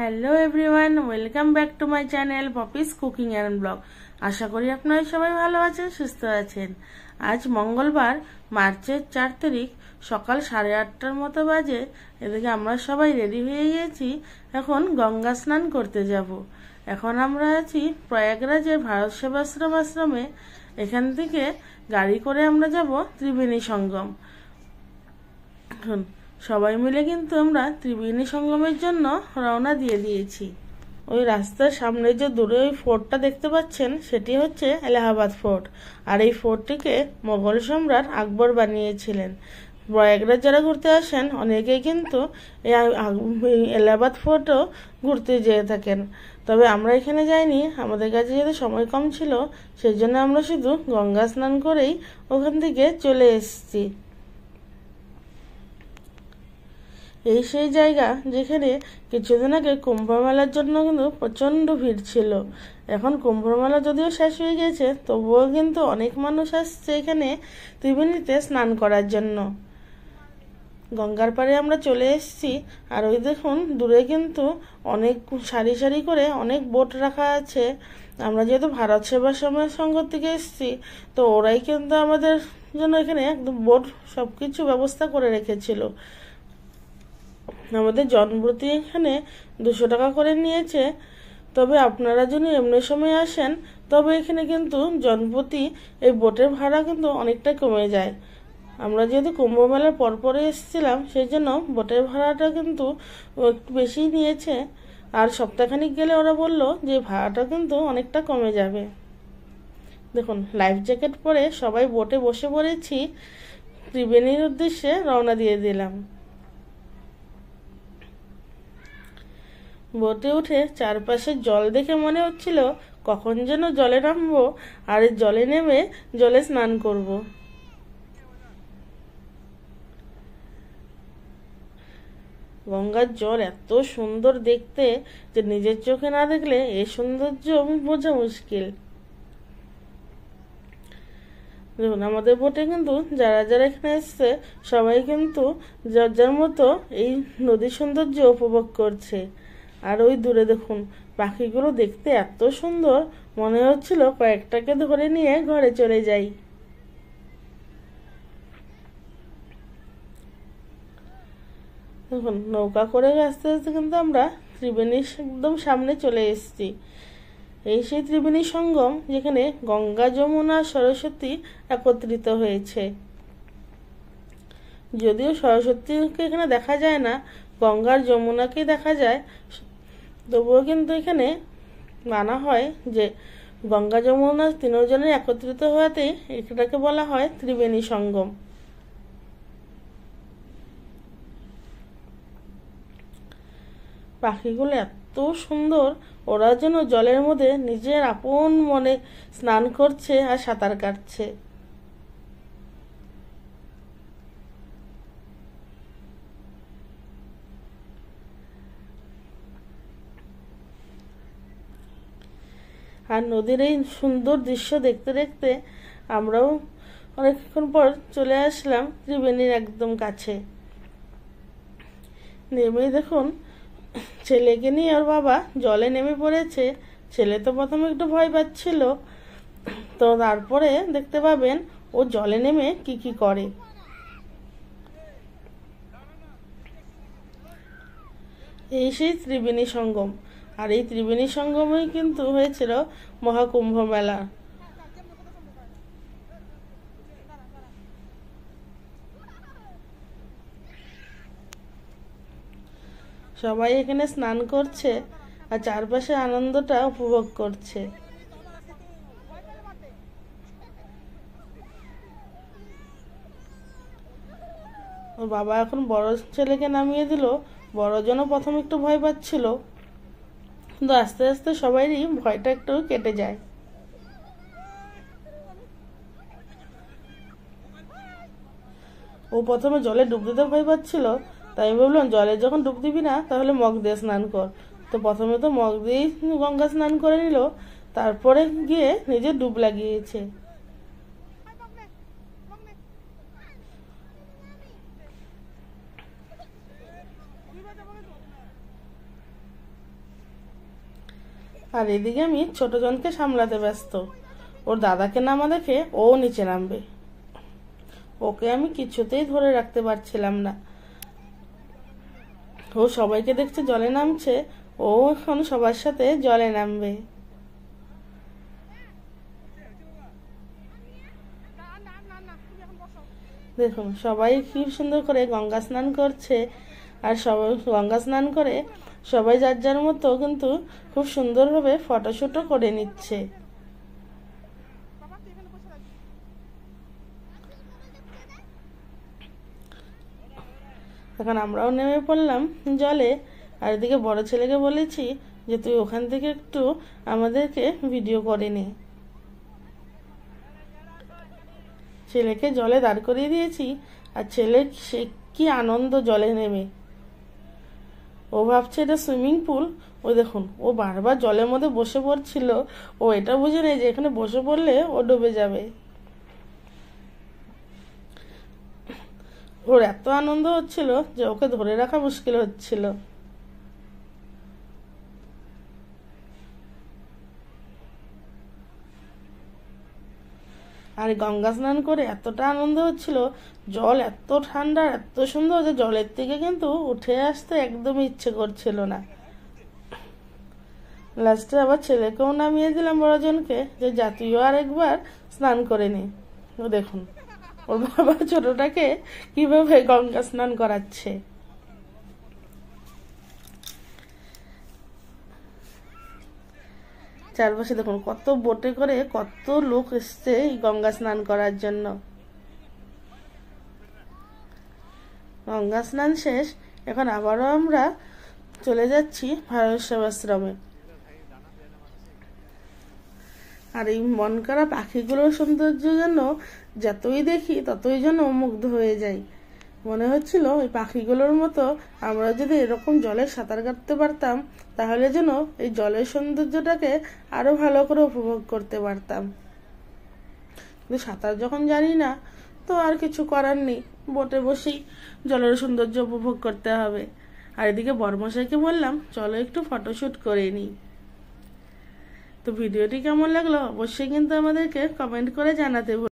Hello everyone, welcome back to my channel Poppy's cooking and blog. আশা করি আপনারা সবাই ভালো আছেন, সুস্থ আছেন। আজ মঙ্গলবার, মার্চের 4 তারিখ, সকাল 8:30টার মতো বাজে। এদিকে আমরা সবাই রেডি হয়ে গিয়েছি, এখন গঙ্গা স্নান করতে যাব। এখন আমরা আছি প্রয়াগরাজের ভারত সেবাশ্রম আশ্রমে। এখান থেকে গাড়ি করে আমরা যাব ত্রিবেণী সঙ্গম। এখন সবাই মিলে কিন্তু আমরা ত্রিবেণী সঙ্গমের জন্য রওনা দিয়ে দিয়েছি। ওই রাস্তার সামনে যে দূরে ওই ফোর্টটা দেখতে পাচ্ছেন, সেটি হচ্ছে এলাহাবাদ ফোর্ট। আর এই ফোর্টটিকে মোগল সম্রাট আকবর বানিয়েছিলেন। প্রয়াগরাজ যারা ঘুরতে আসেন, অনেকেই কিন্তু এই এলাহাবাদ ফোর্টও ঘুরতে যেয়ে থাকেন। তবে আমরা এখানে যাইনি, আমাদের কাছে যেহেতু সময় কম ছিল, সেই জন্য আমরা শুধু গঙ্গা স্নান করেই ওখান থেকে চলে এসেছি। এই সেই জায়গা যেখানে কিছুদিন আগে কুম্ভ মেলার জন্য কিন্তু প্রচণ্ড ভিড় ছিল। এখন কুম্ভ মেলা যদিও শেষ হয়ে গেছে, তবুও কিন্তু অনেক মানুষ আসছে এখানে ত্রিবেণীতে স্নান করার জন্য। গঙ্গার পাড়ে আমরা চলে এসেছি। আর ওই দেখুন দূরে কিন্তু অনেক সারি সারি করে অনেক বোট রাখা আছে। আমরা যেহেতু ভারত সেবাশ্রম সংঘ থেকে এসেছি, তো ওরাই কিন্তু আমাদের জন্য এখানে একদম বোট সবকিছু ব্যবস্থা করে রেখেছিল। আমাদের জনপ্রতি এখানে 200 টাকা করে নিয়েছে। তবে আপনারা যদি এমনি সময় আসেন, তবে এখানে কিন্তু জনপ্রতি এই বোটের ভাড়া কিন্তু অনেকটা কমে যায়। আমরা যেহেতু কুম্ভ মেলার পরপরে এসেছিলাম, সেই জন্য বোটের ভাড়াটা কিন্তু একটু বেশি নিয়েছে। আর সপ্তাহখানিক গেলে ওরা বলল যে ভাড়াটা কিন্তু অনেকটা কমে যাবে। দেখুন, লাইফ জ্যাকেট পরে সবাই বোটে বসে পড়েছি, ত্রিবেণীর উদ্দেশ্যে রওনা দিয়ে দিলাম। বোটে উঠে চারপাশে জল দেখে মনে হচ্ছিল কখন যেন জলে নামবো আর জলে নেমে জলে স্নান করব। গঙ্গার জল এত সুন্দর দেখতে যে নিজের চোখে না দেখলে এ সৌন্দর্য বোঝা মুশকিল। দেখুন, আমাদের বোটে কিন্তু যারা যারা এখানে এসছে, সবাই কিন্তু যার যার মতো এই নদীর সৌন্দর্য উপভোগ করছে। আর ওই দূরে দেখুন, পাখিগুলো দেখতে এত সুন্দর, মনে হচ্ছিল কয়েকটাকে ধরে নিয়ে ঘরে চলে যাই। দেখুন, নৌকা করে আস্তে আস্তে কিন্তু আমরা ত্রিবেণীর একদম সামনে চলে এসেছি। এই সেই ত্রিবেণী সঙ্গম, যেখানে গঙ্গা, যমুনা, সরস্বতী একত্রিত হয়েছে। যদিও সরস্বতীকে এখানে দেখা যায় না, গঙ্গার যমুনাকেই দেখা যায়, তবুও কিন্তু এখানে মানা হয় যে গঙ্গা যমুনা তিনজনের একত্রিত হওয়াতে এটাকে বলা হয় ত্রিবেণী সঙ্গম। পাখিগুলো এত সুন্দর, ওরা যেন জলের মধ্যে নিজের আপন মনে স্নান করছে আর সাঁতার কাটছে। আর নদীর এই সুন্দর দৃশ্য দেখতে দেখতে আমরাও অনেকক্ষণ পর চলে আসলাম ত্রিবেণীর একদম কাছে। নেমেই দেখুন, ছেলেকে নিয়ে ওর বাবা জলে নেমে পড়েছে। ছেলে তো প্রথমে একটু ভয় পাচ্ছিল, তো তারপরে দেখতে পাবেন ও জলে নেমে কি কি করে। এই সেই ত্রিবেণী সঙ্গম। আর এই ত্রিবেণী সঙ্গমেই কিন্তু হয়েছিল মহাকুম্ভ মেলা। সবাই এখানে স্নান করছে আর চারপাশে আনন্দটা উপভোগ করছে। ওর বাবা এখন বড় ছেলেকে নামিয়ে দিল। বড়জনও প্রথম একটু ভয় পাচ্ছিল, কিন্তু আস্তে আস্তে সবারই ভয়টা একটু কেটে যায়। ও প্রথমে জলে ডুব দিতে ভয় পাচ্ছিল, তাই আমি বললাম জলে যখন ডুব দিবি না, তাহলে মগ দিয়ে স্নান কর। তো প্রথমে তো মগ দিয়েই গঙ্গা স্নান করে নিল, তারপরে গিয়ে নিজে ডুব লাগিয়েছে। আর এদিকে আমি ছোট জনকে সামলাতে ব্যস্ত। ওর দাদাকে নামা দেখে ও নিচে নামবে, ওকে আমি কিছুতেই ধরে রাখতে পারছিলাম না। ও সবাইকে দেখছে জলে নামছে, ও এখন সবার সাথে জলে নামবে। দেখুন সবাই কি সুন্দর করে গঙ্গা স্নান করছে, আর সবাই গঙ্গা স্নান করে সবাই যার যার মতো কিন্তু খুব সুন্দরভাবে ফটোশুটও করে নিচ্ছে। এখন আমরাও নেমে পড়লাম জলে। আর এদিকে বড় ছেলেকে বলেছি যে তুই ওখান থেকে একটু আমাদেরকে ভিডিও করে নে। ছেলেকে জলে দাঁড় করিয়ে দিয়েছি, আর ছেলের সে কি আনন্দ জলে নেমে। ও ভাবছে এটা সুইমিং পুল। ওই দেখুন ও বারবার জলের মধ্যে বসে পড়ছিল, ও এটা বুঝে নেই যে এখানে বসে পড়লে ও ডুবে যাবে। ওর এত আনন্দ হচ্ছিল যে ওকে ধরে রাখা মুশকিল হচ্ছিল। আর গঙ্গা স্নান করে এতটা আনন্দ হচ্ছিল, জল এত ঠান্ডা এত সুন্দর যে জলের থেকে কিন্তু উঠে আসতে একদমই ইচ্ছে করছিল না। লাস্টে আবার ছেলেকেও নামিয়ে দিলাম বড়জনকে, যে জাতীয় আর একবার স্নান করে নি। ও দেখুন ওর বাবা ছোটটাকে কিভাবে গঙ্গা স্নান করাচ্ছে। চারপাশে দেখুন কত বোটে করে কত লোক এসছে এই গঙ্গা স্নান করার জন্য। গঙ্গা স্নান শেষ, এখন আবারও আমরা চলে যাচ্ছি ভারত সেবাশ্রমে। আর এই মন করা পাখিগুলোর সৌন্দর্য যেন যতই দেখি ততই যেন মুগ্ধ হয়ে যাই। মনে হচ্ছিল ওই পাখিগুলোর মতো আমরা যদি এরকম জলে সাঁতার কাটতে পারতাম, তাহলে যেন এই জলের সৌন্দর্যটাকে আরো ভালো করে উপভোগ করতে পারতাম। কিন্তু সাঁতার যখন জানি না, তো আর কিছু করার নেই, বোটে বসেই জলের সৌন্দর্য উপভোগ করতে হবে। আর এদিকে বর্মশাইকে বললাম চলো একটু ফটোশুট করে নিই। তো ভিডিওটি কেমন লাগলো অবশ্যই কিন্তু আমাদেরকে কমেন্ট করে জানাতে